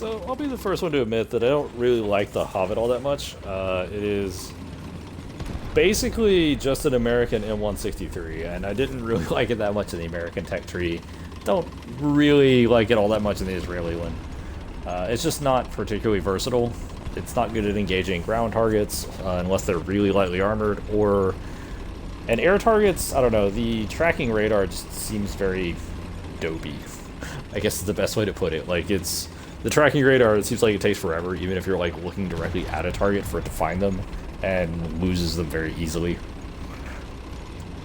So I'll be the first one to admit that I don't really like the Hovet all that much. It is basically just an American M163, and I didn't really like it that much in the American tech tree. Don't really like it all that much in the Israeli one. It's just not particularly versatile. It's not good at engaging ground targets unless they're really lightly armored, or... And air targets, I don't know, the tracking radar just seems very dopey. I guess is the best way to put it. Like, it's... The tracking radar, it seems like it takes forever, even if you're, like, looking directly at a target for it to find them, and loses them very easily.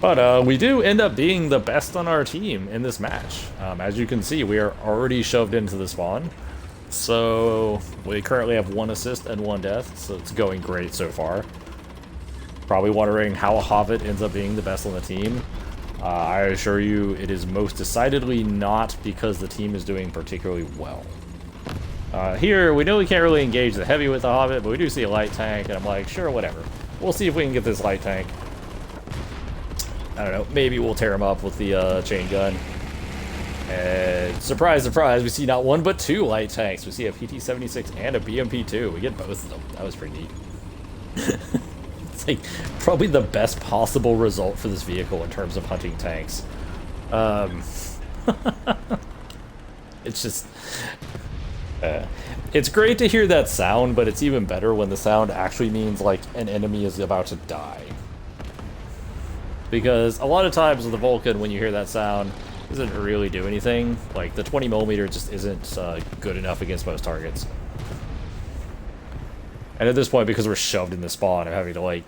But we do end up being the best on our team in this match. As you can see, we are already shoved into the spawn. So we currently have 1 assist and 1 death, so it's going great so far. Probably wondering how Hovet ends up being the best on the team. I assure you it is most decidedly not because the team is doing particularly well. Here, we know we can't really engage the heavy with the Hovet, but we do see a light tank, and I'm like, sure, whatever. We'll see if we can get this light tank. I don't know, maybe we'll tear him up with the chain gun. And surprise, surprise, we see not 1 but 2 light tanks. We see a PT-76 and a BMP-2. We get both of them. That was pretty neat. It's like probably the best possible result for this vehicle in terms of hunting tanks. It's just... it's great to hear that sound, but it's even better when the sound actually means, like, an enemy is about to die. Because a lot of times with the Vulcan, when you hear that sound, it doesn't really do anything. Like, the 20mm just isn't good enough against most targets. And at this point, because we're shoved in the spawn, I'm having to, like,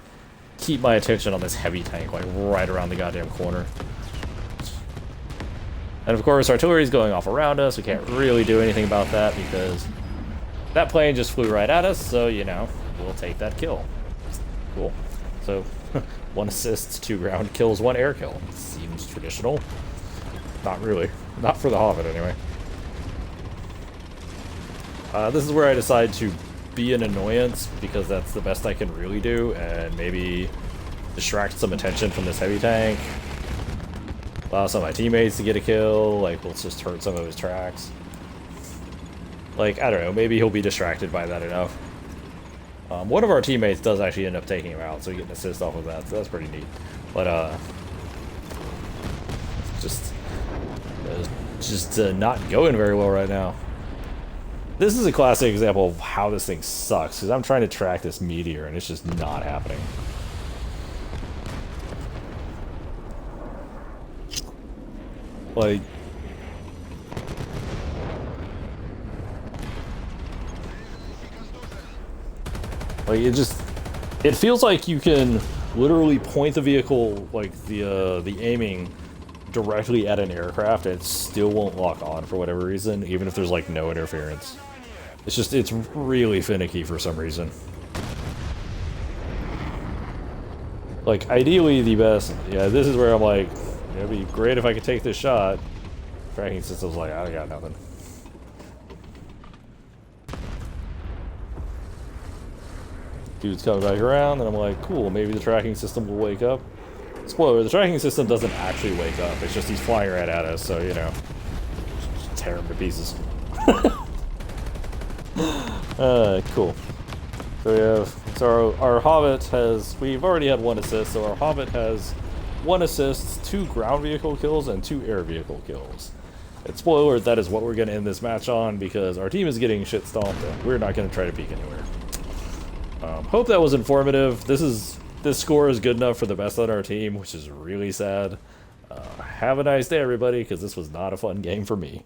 keep my attention on this heavy tank, like, right around the goddamn corner. And of course, artillery's going off around us. We can't really do anything about that because that plane just flew right at us, so, you know, we'll take that kill. Cool. So, 1 assist, 2 ground kills, 1 air kill. Seems traditional. Not really. Not for the Hovet, anyway. This is where I decide to be an annoyance, because that's the best I can really do, and maybe distract some attention from this heavy tank. Allow some of my teammates to get a kill, like, let's just hurt some of his tracks. Like, I don't know, maybe he'll be distracted by that enough. One of our teammates does actually end up taking him out, so we get an assist off of that, so that's pretty neat. But, just not going very well right now. This is a classic example of how this thing sucks, because I'm trying to track this meteor, and it's just not happening. Like... it feels like you can literally point the vehicle, like, the aiming directly at an aircraft, and it still won't lock on for whatever reason, even if there's, like, no interference. It's just, it's really finicky for some reason. Like, ideally the best, yeah, this is where I'm like, it'd be great if I could take this shot. Tracking system's like, I got nothing. Dude's coming back around, and I'm like, cool, maybe the tracking system will wake up. Spoiler, the tracking system doesn't actually wake up, it's just he's flying right at us, so, you know, just tear him to pieces. Cool. So we have, so our Hovet has, we've already had 1 assist, so our Hovet has 1 assist, 2 ground vehicle kills, and 2 air vehicle kills. And spoiler, that is what we're going to end this match on, because our team is getting shit stomped, and we're not going to try to peek anywhere. Hope that was informative. This score is good enough for the best on our team, which is really sad. Have a nice day, everybody, because this was not a fun game for me.